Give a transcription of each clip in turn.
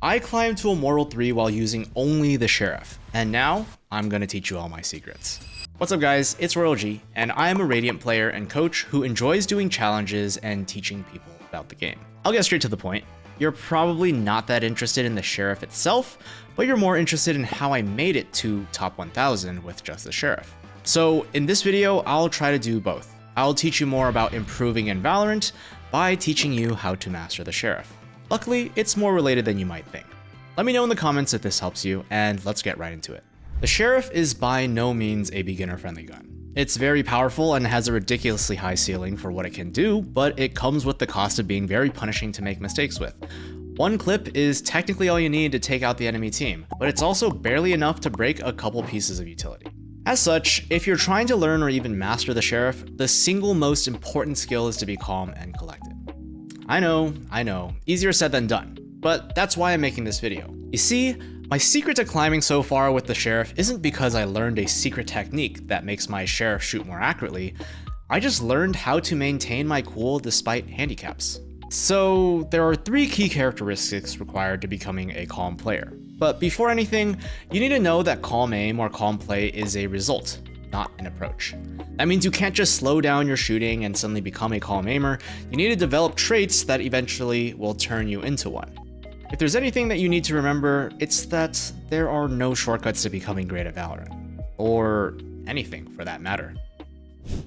I climbed to Immortal 3 while using only the Sheriff, and now I'm gonna teach you all my secrets. What's up guys, it's royalG, and I am a Radiant player and coach who enjoys doing challenges and teaching people about the game. I'll get straight to the point. You're probably not that interested in the Sheriff itself, but you're more interested in how I made it to top 1000 with just the Sheriff. So in this video, I'll try to do both. I'll teach you more about improving in Valorant by teaching you how to master the Sheriff. Luckily, it's more related than you might think. Let me know in the comments if this helps you, and let's get right into it. The Sheriff is by no means a beginner-friendly gun. It's very powerful and has a ridiculously high ceiling for what it can do, but it comes with the cost of being very punishing to make mistakes with. One clip is technically all you need to take out the enemy team, but it's also barely enough to break a couple pieces of utility. As such, if you're trying to learn or even master the Sheriff, the single most important skill is to be calm and collected. I know, easier said than done, but that's why I'm making this video. You see, my secret to climbing so far with the Sheriff isn't because I learned a secret technique that makes my Sheriff shoot more accurately. I just learned how to maintain my cool despite handicaps. So there are 3 key characteristics required to becoming a calm player. But before anything, you need to know that calm aim or calm play is a result, not an approach. That means you can't just slow down your shooting and suddenly become a calm aimer. You need to develop traits that eventually will turn you into one. If there's anything that you need to remember, it's that there are no shortcuts to becoming great at Valorant, or anything for that matter.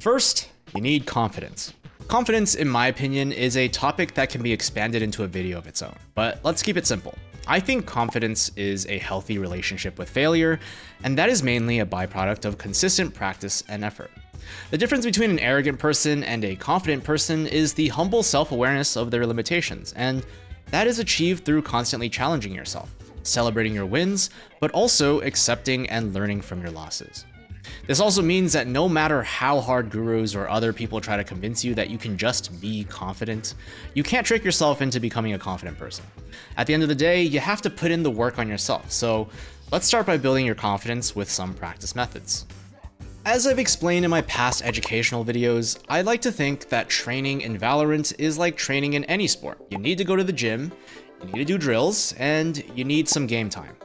First, you need confidence. Confidence, in my opinion, is a topic that can be expanded into a video of its own, but let's keep it simple. I think confidence is a healthy relationship with failure, and that is mainly a byproduct of consistent practice and effort. The difference between an arrogant person and a confident person is the humble self-awareness of their limitations, and that is achieved through constantly challenging yourself, celebrating your wins, but also accepting and learning from your losses. This also means that no matter how hard gurus or other people try to convince you that you can just be confident, you can't trick yourself into becoming a confident person. At the end of the day, you have to put in the work on yourself, so let's start by building your confidence with some practice methods. As I've explained in my past educational videos, I like to think that training in Valorant is like training in any sport. You need to go to the gym, you need to do drills, and you need some game time.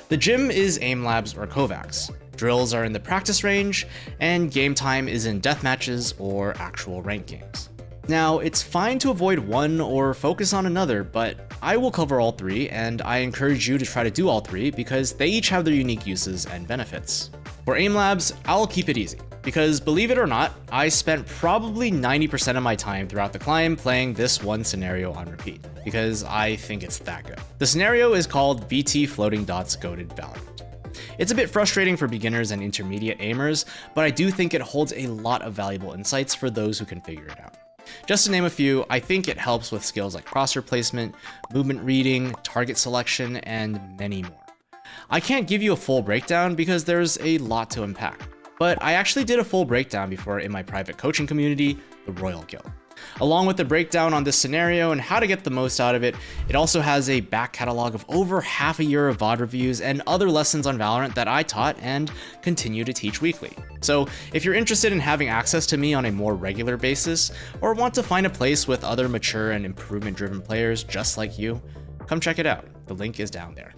The gym is aim labs or Kovacs. Drills are in the practice range, and game time is in deathmatches or actual ranked games. Now, it's fine to avoid one or focus on another, but I will cover all 3, and I encourage you to try to do all 3 because they each have their unique uses and benefits. For aim labs, I'll keep it easy, because believe it or not, I spent probably 90% of my time throughout the climb playing this one scenario on repeat, because I think it's that good. The scenario is called VT Floating Dots Goated Valorant. It's a bit frustrating for beginners and intermediate aimers, but I do think it holds a lot of valuable insights for those who can figure it out. Just to name a few, I think it helps with skills like crosshair placement, movement reading, target selection, and many more. I can't give you a full breakdown because there's a lot to unpack, but I actually did a full breakdown before in my private coaching community, the royalG. Along with the breakdown on this scenario and how to get the most out of it, it also has a back catalog of over half a year of VOD reviews and other lessons on Valorant that I taught and continue to teach weekly. So if you're interested in having access to me on a more regular basis, or want to find a place with other mature and improvement-driven players just like you, come check it out. The link is down there.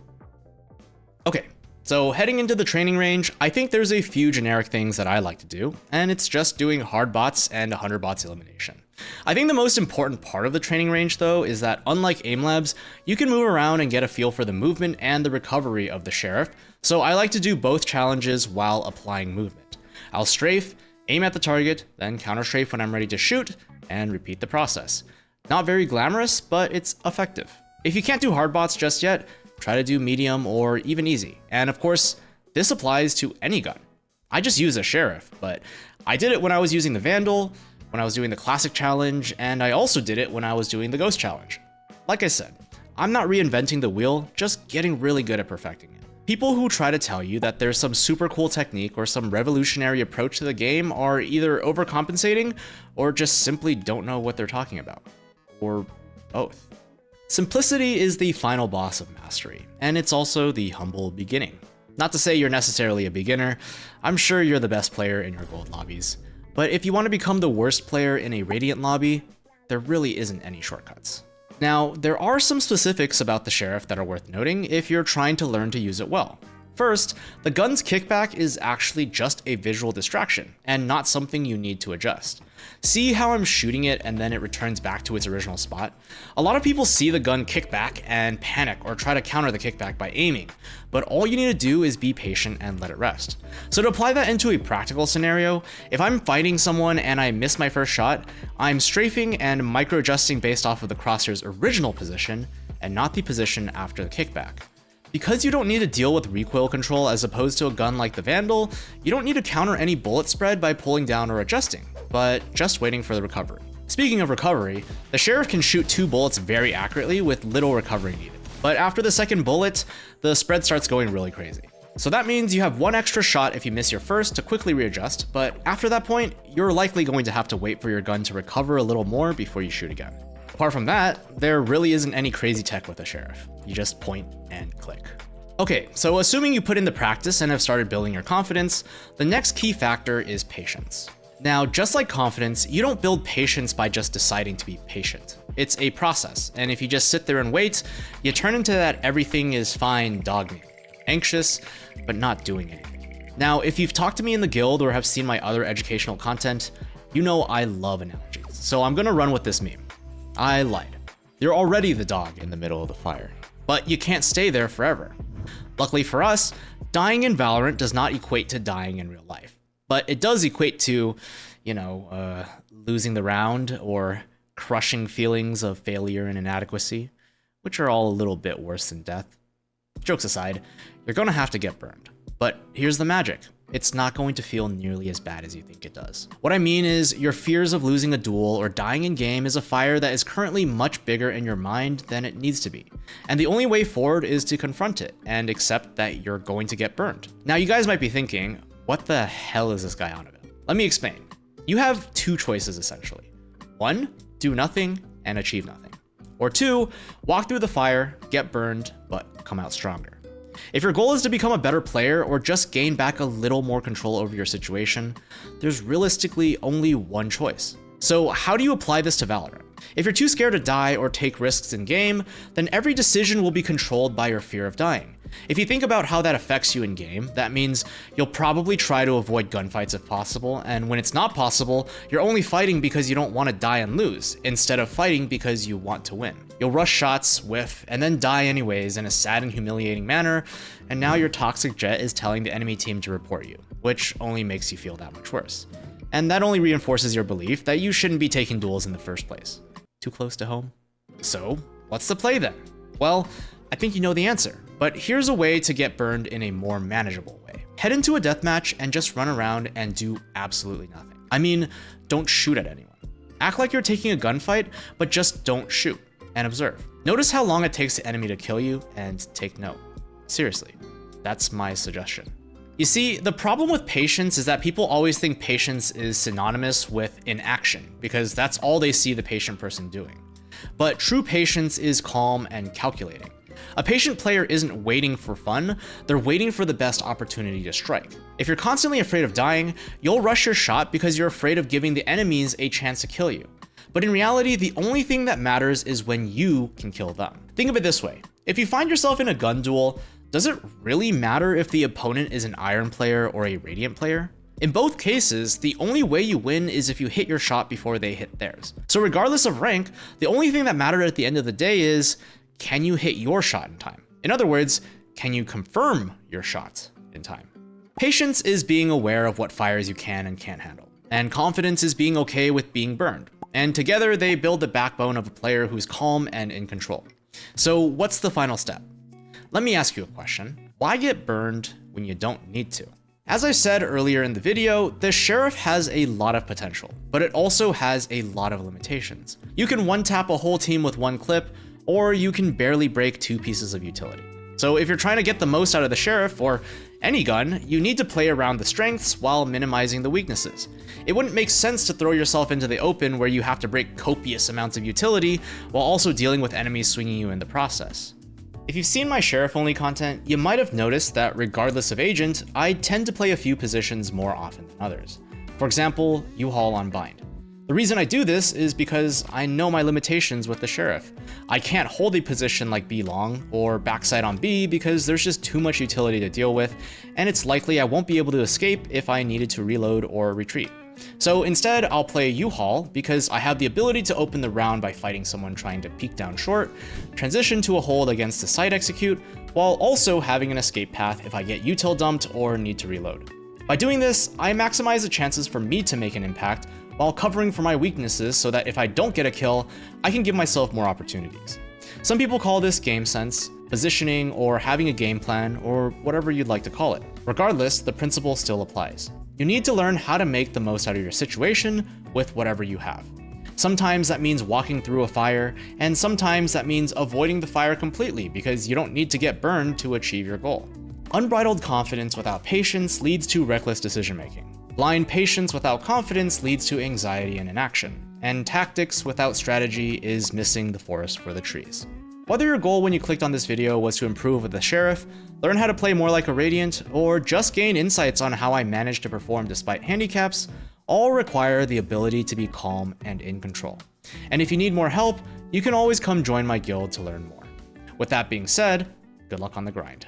Okay, so heading into the training range, I think there's a few generic things that I like to do, and it's just doing hard bots and 100 bots elimination. I think the most important part of the training range though is that unlike aim labs, you can move around and get a feel for the movement and the recovery of the Sheriff, so I like to do both challenges while applying movement. I'll strafe, aim at the target, then counter strafe when I'm ready to shoot, and repeat the process. Not very glamorous, but it's effective. If you can't do hard bots just yet, try to do medium or even easy. And of course, this applies to any gun. I just use a Sheriff, but I did it when I was using the Vandal, when I was doing the Classic Challenge, and I also did it when I was doing the Ghost Challenge. Like I said, I'm not reinventing the wheel, just getting really good at perfecting it. People who try to tell you that there's some super cool technique or some revolutionary approach to the game are either overcompensating or just simply don't know what they're talking about. Or both. Simplicity is the final boss of mastery, and it's also the humble beginning. Not to say you're necessarily a beginner, I'm sure you're the best player in your gold lobbies. But if you want to become the worst player in a Radiant lobby, there really isn't any shortcuts. Now, there are some specifics about the Sheriff that are worth noting if you're trying to learn to use it well. First, the gun's kickback is actually just a visual distraction, and not something you need to adjust. See how I'm shooting it and then it returns back to its original spot? A lot of people see the gun kick back and panic or try to counter the kickback by aiming, but all you need to do is be patient and let it rest. So to apply that into a practical scenario, if I'm fighting someone and I miss my first shot, I'm strafing and micro-adjusting based off of the crosshair's original position and not the position after the kickback. Because you don't need to deal with recoil control as opposed to a gun like the Vandal, you don't need to counter any bullet spread by pulling down or adjusting, but just waiting for the recovery. Speaking of recovery, the Sheriff can shoot 2 bullets very accurately with little recovery needed. But after the second bullet, the spread starts going really crazy. So that means you have 1 extra shot if you miss your first to quickly readjust, but after that point, you're likely going to have to wait for your gun to recover a little more before you shoot again. Apart from that, there really isn't any crazy tech with the Sheriff. You just point and click. Okay, so assuming you put in the practice and have started building your confidence, the next key factor is patience. Now, just like confidence, you don't build patience by just deciding to be patient. It's a process, and if you just sit there and wait, you turn into that everything is fine dog name. Anxious, but not doing anything. Now, if you've talked to me in the guild or have seen my other educational content, you know I love analogies, so I'm gonna run with this meme. I lied. You're already the dog in the middle of the fire, but you can't stay there forever. Luckily for us, dying in Valorant does not equate to dying in real life, but it does equate to, losing the round or crushing feelings of failure and inadequacy, which are all a little bit worse than death. Jokes aside, you're gonna have to get burned, but here's the magic. It's not going to feel nearly as bad as you think it does. What I mean is, your fears of losing a duel or dying in game is a fire that is currently much bigger in your mind than it needs to be. And the only way forward is to confront it and accept that you're going to get burned. Now you guys might be thinking, what the hell is this guy on about? Let me explain. You have 2 choices essentially. 1, do nothing and achieve nothing. Or 2, walk through the fire, get burned, but come out stronger. If your goal is to become a better player or just gain back a little more control over your situation, there's realistically only one choice. So how do you apply this to Valorant? If you're too scared to die or take risks in game, then every decision will be controlled by your fear of dying. If you think about how that affects you in game, that means you'll probably try to avoid gunfights if possible, and when it's not possible, you're only fighting because you don't want to die and lose, instead of fighting because you want to win. You'll rush shots, whiff, and then die anyways in a sad and humiliating manner, and now your toxic jet is telling the enemy team to report you, which only makes you feel that much worse. And that only reinforces your belief that you shouldn't be taking duels in the first place. Too close to home? So, what's the play then? Well, I think you know the answer, but here's a way to get burned in a more manageable way. Head into a deathmatch and just run around and do absolutely nothing. I mean, don't shoot at anyone. Act like you're taking a gunfight, but just don't shoot and observe. Notice how long it takes the enemy to kill you and take note. Seriously, that's my suggestion. You see, the problem with patience is that people always think patience is synonymous with inaction because that's all they see the patient person doing. But true patience is calm and calculating. A patient player isn't waiting for fun, they're waiting for the best opportunity to strike. If you're constantly afraid of dying, you'll rush your shot because you're afraid of giving the enemies a chance to kill you. But in reality, the only thing that matters is when you can kill them. Think of it this way. If you find yourself in a gun duel, does it really matter if the opponent is an Iron player or a Radiant player? In both cases, the only way you win is if you hit your shot before they hit theirs. So regardless of rank, the only thing that matters at the end of the day is, can you hit your shot in time? In other words, can you confirm your shot in time? Patience is being aware of what fires you can and can't handle, and confidence is being okay with being burned. And together they build the backbone of a player who's calm and in control. So what's the final step? Let me ask you a question. Why get burned when you don't need to? As I said earlier in the video, the Sheriff has a lot of potential, but it also has a lot of limitations. You can one-tap a whole team with one clip, or you can barely break 2 pieces of utility. So if you're trying to get the most out of the Sheriff, or any gun, you need to play around the strengths while minimizing the weaknesses. It wouldn't make sense to throw yourself into the open where you have to break copious amounts of utility while also dealing with enemies swinging you in the process. If you've seen my Sheriff-only content, you might have noticed that regardless of agent, I tend to play a few positions more often than others. For example, U-Haul on Bind. The reason I do this is because I know my limitations with the Sheriff. I can't hold a position like B long or backside on B because there's just too much utility to deal with, and it's likely I won't be able to escape if I needed to reload or retreat. So instead, I'll play U-Haul because I have the ability to open the round by fighting someone trying to peek down short, transition to a hold against a side execute, while also having an escape path if I get util dumped or need to reload. By doing this, I maximize the chances for me to make an impact while covering for my weaknesses so that if I don't get a kill, I can give myself more opportunities. Some people call this game sense, positioning, or having a game plan, or whatever you'd like to call it. Regardless, the principle still applies. You need to learn how to make the most out of your situation with whatever you have. Sometimes that means walking through a fire, and sometimes that means avoiding the fire completely because you don't need to get burned to achieve your goal. Unbridled confidence without patience leads to reckless decision-making. Blind patience without confidence leads to anxiety and inaction. And tactics without strategy is missing the forest for the trees. Whether your goal when you clicked on this video was to improve with the Sheriff, learn how to play more like a Radiant, or just gain insights on how I managed to perform despite handicaps, all require the ability to be calm and in control. And if you need more help, you can always come join my guild to learn more. With that being said, good luck on the grind.